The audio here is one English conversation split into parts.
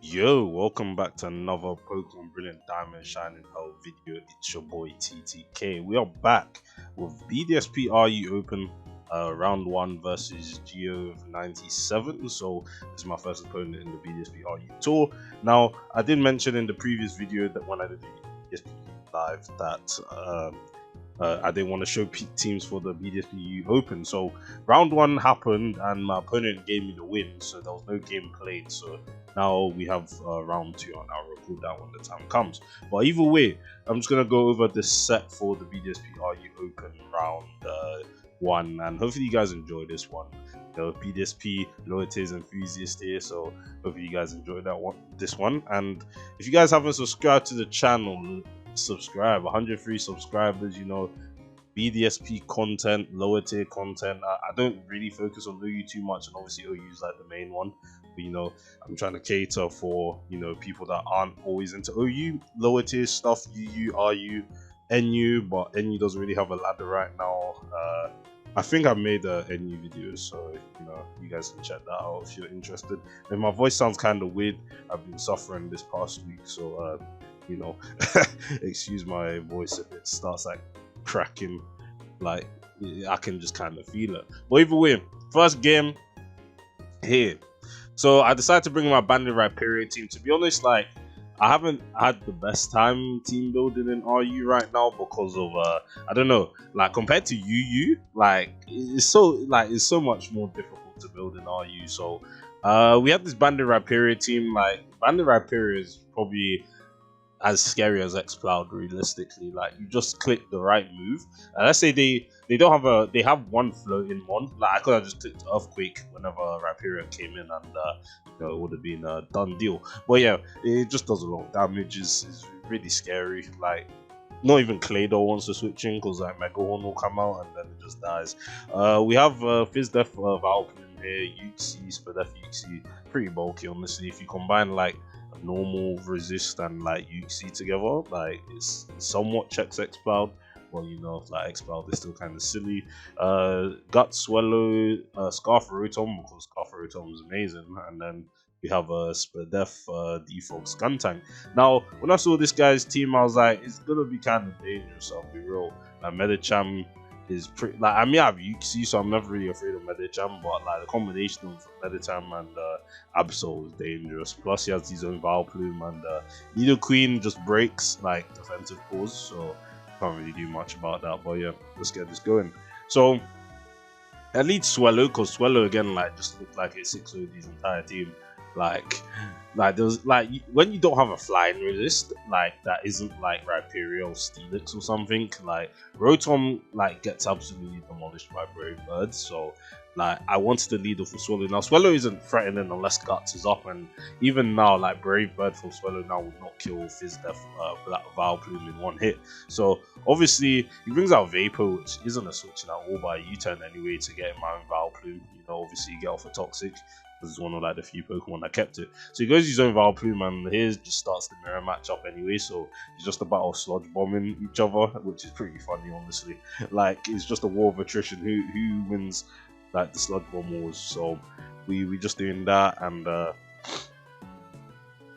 Yo, welcome back to another Pokemon Brilliant Diamond Shining Pearl video. It's your boy TTK. We are back with BDSP RU Open round 1 versus Giove97. So this is my first opponent in the BDSP RU tour. Now, I did mention in the previous video that when I did the BDSP live that I didn't want to show teams for the BDSP Open. So round 1 happened and my opponent gave me the win, so there was no game played. So now we have round 2 and I'll record that when the time comes. But either way, I'm just going to go over the set for the BDSP RU Open round 1, and hopefully you guys enjoy this one. The BDSP lower tiers enthusiast here, so hopefully you guys enjoy this one. And if you guys haven't subscribed to the channel, subscribe. 103 subscribers, you know, BDSP content, lower tier content. I don't really focus on OU too much, and obviously OU is like the main one, but you know, I'm trying to cater for, you know, people that aren't always into OU lower tier stuff, UU, RU, NU, but NU doesn't really have a ladder right now. I think I made a NU video, so you know, you guys can check that out if you're interested. And my voice sounds kind of weird. I've been suffering this past week, so you know, excuse my voice if it starts like cracking, like I can just kind of feel it. But either way, first game here. So I decided to bring my Bandit Rhyperior team. To be honest, like, I haven't had the best time team building in RU right now because of I don't know, like compared to UU, like it's so much more difficult to build in RU. So we have this Bandit Rhyperior team. Like, Bandit Rhyperior is probably as scary as X-Cloud realistically. Like, you just click the right move, and let's say they don't have they have one floating one. Like, I could have just clicked Earthquake whenever Rhyperior came in, and you know, it would have been a done deal. But yeah, it just does a lot of damage. Is really scary. Like, not even Claydol wants to switch in because like Megahorn will come out and then it just dies. We have Fizdef, Valplume here, Uxie, Spadef, Uxie, pretty bulky honestly. If you combine like normal resist and like Uxie together, like it's somewhat checks X-Cloud. Well, you know, like X-Cloud is still kind of silly. Gut Swallow, Scarf Rotom, because Scarf Rotom is amazing, and then we have a Spadef, Defog Skuntank. Now, when I saw this guy's team, I was like, it's gonna be kind of dangerous. I'll be real. Like, Medicham is pretty. Like, I mean, I have Uxie, so I'm never really afraid of Medicham, but like the combination of Medicham and Absol is dangerous. Plus, he has his own Valplume, and Nidoqueen just breaks like defensive pause, so can't really do much about that. But yeah, let's get this going. So at least Swallow, because Swallow again like just looked like it 6-0'd his entire team. Like there's like, when you don't have a flying resist like that isn't like Rhyperior or Steelix or something, like Rotom like gets absolutely demolished by Brave Bird. So like I wanted to lead off with Swallow. Now Swallow isn't threatening unless Guts is up, and even now like Brave Bird from Swallow now would not kill Fizdef Valplume in one hit. So obviously he brings out Vapor, which isn't a switch at all by U-turn anyway to get my own Valplume. You know, obviously you get off a Toxic. This is one of like the few Pokemon that kept it. So he goes his own Valplume, and here's just starts the mirror matchup anyway. So it's just a battle of sludge bombing each other, which is pretty funny honestly. Like, it's just a war of attrition. Who wins like the sludge bomb wars? So we just doing that, and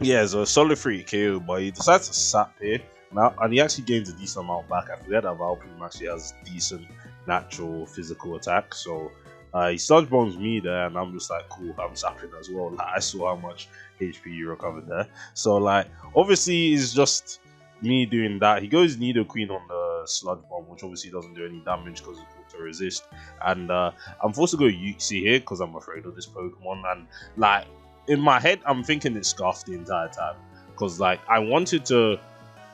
yeah, so a solid 3 KO, but he decides to sap here now, and he actually gains a decent amount back. I forget that Valplume actually has decent natural physical attack, so he sludge bombs me there, and I'm just like, cool, I'm sapping as well. Like, I saw how much HP you recovered there. So like, obviously it's just me doing that. He goes Nidoqueen on the sludge bomb, which obviously doesn't do any damage because it's auto resist. And I'm forced to go Uxie here because I'm afraid of this Pokemon. And like, in my head, I'm thinking it's Scarf the entire time, because like I wanted to,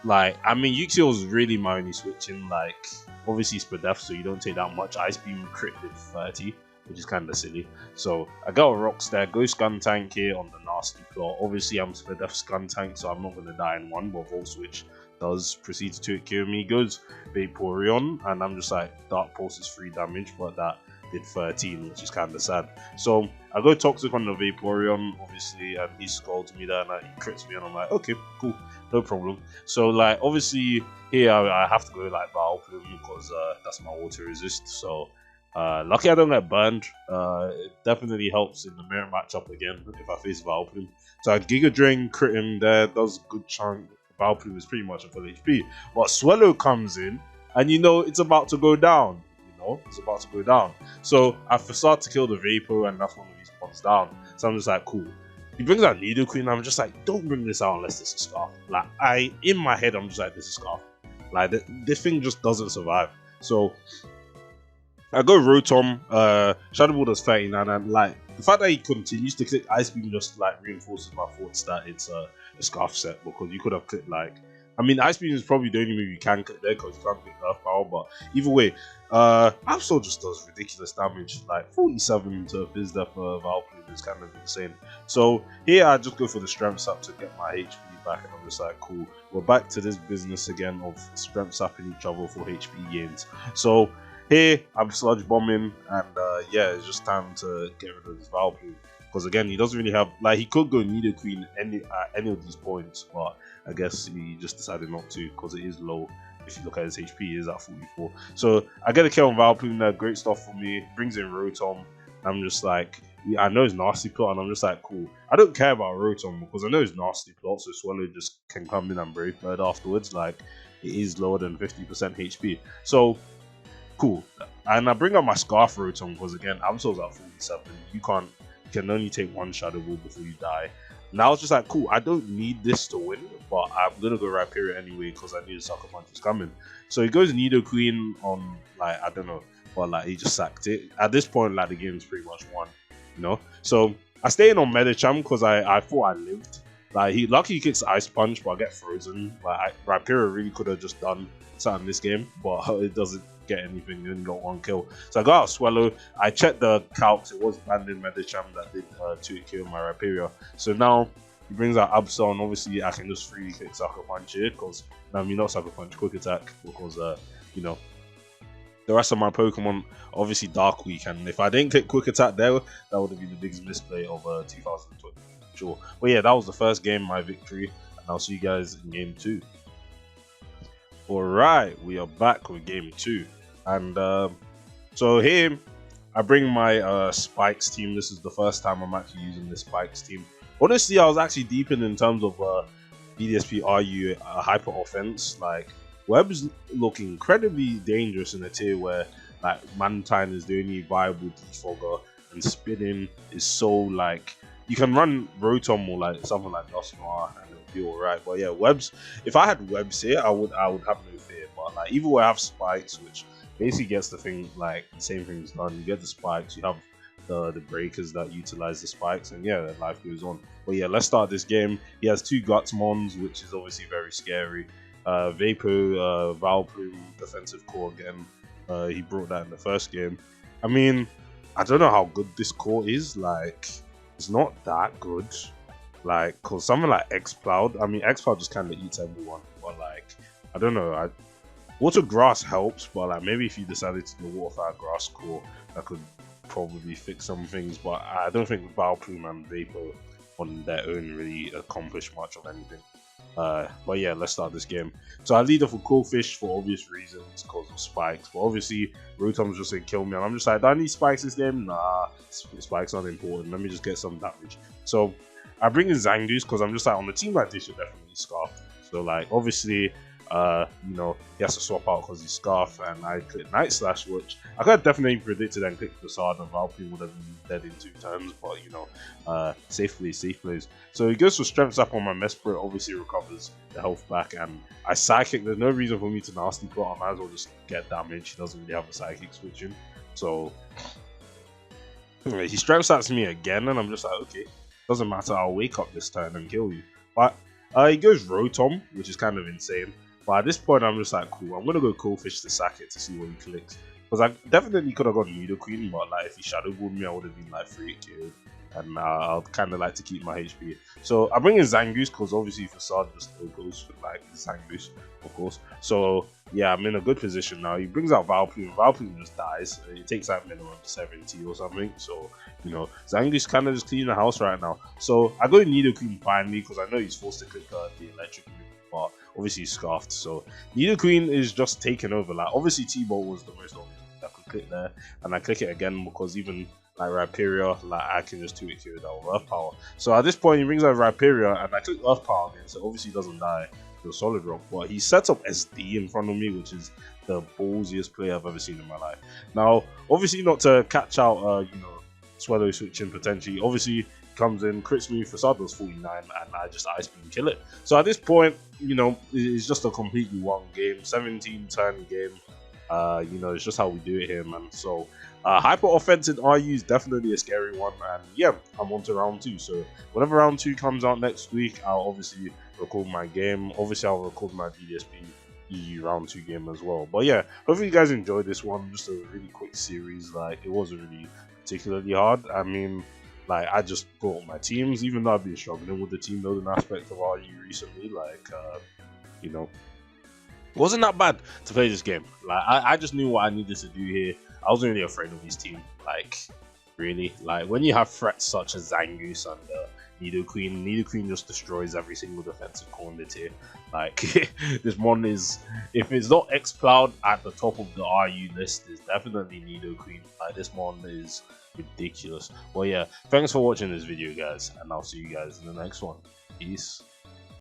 like, I mean, Uxie was really my only switching. Like, obviously Spadef, so you don't take that much. Ice Beam crit did 30, which is kind of silly. So I got a Rocks there, go Skuntank here on the nasty plot. Obviously I'm Spadef Skuntank, so I'm not going to die in one, but Volt Switch does proceed to kill me. Goes Vaporeon, and I'm just like, Dark Pulse is 3 damage, but that did 13, which is kind of sad. So I go Toxic on the Vaporeon, obviously, and he scolds me there, and he crits me, and I'm like, okay, cool, no problem. So like, obviously here I have to go like Valplume because that's my water resist. So Lucky I don't get burned. It definitely helps in the mirror matchup again if I face Valplume. So I Giga Drain, crit him there, does a good chunk. Valplume is pretty much a full HP. But Swallow comes in, and you know it's about to go down. It's about to go down. So I start to kill the Vapor, and that's one of these points down. So I'm just like, cool. He brings out Needle Queen, I'm just like, don't bring this out unless this is Scarf. Like, in my head, I'm just like, this is Scarf. Like, this thing just doesn't survive. So I go Rotom, Shadow Ball does 39, and like the fact that he continues to click Ice Beam just like reinforces my thoughts that it's a Scarf set, because you could have clicked like, I mean, Ice Beam is probably the only move you can click there because you can't click Earth Power, but either way, Absol just does ridiculous damage, like 47 to Fizz Death for Valkyrie is kind of insane. So here I just go for the Strength Sap to get my HP back, and I'm just like, cool, we're back to this business again of Strength Sapping each other for HP gains. So here I'm Sludge Bombing, and yeah, it's just time to get rid of this Valkyrie. Because again, he doesn't really have, like, he could go Needle Queen at any of these points, but I guess he just decided not to because it is low. If you look at his HP, he is at 44. So I get a kill on Valplume there, great stuff for me. Brings in Rotom. I'm just like, I know it's Nasty Plot, and I'm just like, cool. I don't care about Rotom because I know it's Nasty Plot, so Swallow just can come in and Brave Bird afterwards. Like, it is lower than 50% HP. So, cool. And I bring up my Scarf Rotom because, again, Absol's at 47. You can only take one Shadow Ball before you die. And I was just like, cool, I don't need this to win, but I'm gonna go Rhyperior anyway because I knew the Sucker Punch was coming. So he goes Needle Queen on, like, I don't know, but like he just sacked it. At this point, like, the game is pretty much won, you know. So I stay in on Medicham because I thought I lived. Like, lucky he kicks Ice Punch, but I get frozen. Like, Rhyperior really could have just done something this game, but it doesn't get anything. He only got one kill. So I got out Swallow. I checked the calcs. It was banned in Medicham that did 2 kill my Rhyperior. So now he brings out Absol, and obviously I can just freely click Sucker Punch here because, I mean, not Sucker Punch, Quick Attack, because you know, the rest of my Pokemon obviously Dark Week, and if I didn't click Quick Attack there, that would have been the biggest misplay of 2020. Sure. But yeah, that was the first game, my victory, and I'll see you guys in game 2. Alright, we are back with game 2, and so here I bring my Spikes team. This is the first time I'm actually using this Spikes team. Honestly, I was actually deep in terms of BDSP RU hyper offense. Like, Web's look incredibly dangerous in a tier where like Mantine is the only viable defogger, and Spinning is so like, you can run Rotom or like something like Dusknoir and it'll be alright. But yeah, Webs, if I had Webs here, I would have no fear. But like, either way, I have Spikes, which basically gets the thing, like, the same thing's done. You get the Spikes, you have the breakers that utilize the Spikes, and yeah, life goes on. But yeah, let's start this game. He has 2 Gutsmons, which is obviously very scary. Vapor, Valplume, defensive core again. He brought that in the first game. I mean, I don't know how good this core is. Like, it's not that good. Like, cause something like X-Cloud, I mean, X-Cloud just kind of eats everyone. But like, I don't know. Water Grass helps, but like, maybe if you decided to do Water Fire Grass core, that could probably fix some things. But I don't think Valplume and Vapor on their own really accomplish much of anything. But yeah, let's start this game. So I lead off with Coalfish for obvious reasons, because of Spikes. But obviously, Rotom's just saying kill me, and I'm just like, do I need Spikes this game? Nah, Spikes aren't important. Let me just get some damage. So I bring in Zangoose because I'm just like, on the team like this, you're definitely Scarf. So like, obviously, you know, he has to swap out because he's Scarf, and I click Night Slash, which I could have definitely predicted and clicked Facade, and Valkyrie would have been dead in 2 turns, but you know, safe plays. So he goes for Strength Zap on my Mesprit, obviously recovers the health back, and I Psychic. There's no reason for me to Nasty Plot, I might as well just get damage. He doesn't really have a Psychic switching, so he Strength Zaps me again, and I'm just like, okay, doesn't matter, I'll wake up this turn and kill you. But he goes Rotom, which is kind of insane. But at this point, I'm just like, cool, I'm going to go Coalfish to sack it to see what he clicks. Because I definitely could have got Needle Queen, but like, if he Shadow Balled me, I would have been like 3 killed. And I'd kind of like to keep my HP. So I bring in Zangoose, because obviously Facade just goes with like Zangoose, of course. So yeah, I'm in a good position now. He brings out Valplume. Valplume just dies. It takes like minimum 70 or something. So, you know, Zangoose kind of just cleaning the house right now. So I go Needle Queen finally, because I know he's forced to click the electric move. But obviously he's Scarfed, so Needle Queen is just taken over. Like, obviously T-Bolt was the most obvious that could click there, and I click it again because even like Rhyperia, like I can just 2-hit KO that with Earth Power. So at this point, he brings out Rhyperia, and I click Earth Power again, so obviously he doesn't die to a Solid Rock. But he sets up SD in front of me, which is the ballsiest play I've ever seen in my life. Now, obviously not to catch out, you know, Swallow switching potentially. Obviously, comes in, crits me, Facade does 49, and I just Ice Beam kill it. So at this point, you know, it's just a completely one game, 17-turn game. You know, it's just how we do it here, man. So hyper offensive RU is definitely a scary one, and yeah, I'm on to round 2. So whenever round 2 comes out next week, I'll obviously record my game. Obviously, I'll record my BDSP EU round 2 game as well. But yeah, hopefully you guys enjoyed this one. Just a really quick series. Like, it wasn't really particularly hard. I mean, like, I just built my teams, even though I've been struggling with the team building aspect of RU recently. Like, you know, it wasn't that bad to play this game. Like, I just knew what I needed to do here. I wasn't really afraid of his team. Like, really. Like, when you have threats such as Zangoose and Nidoqueen just destroys every single defensive corner tier. Like, this one is, if it's not X-Cloud at the top of the RU list, it's definitely Nidoqueen. Like, this one is ridiculous. Well, yeah, thanks for watching this video, guys, and I'll see you guys in the next one. Peace.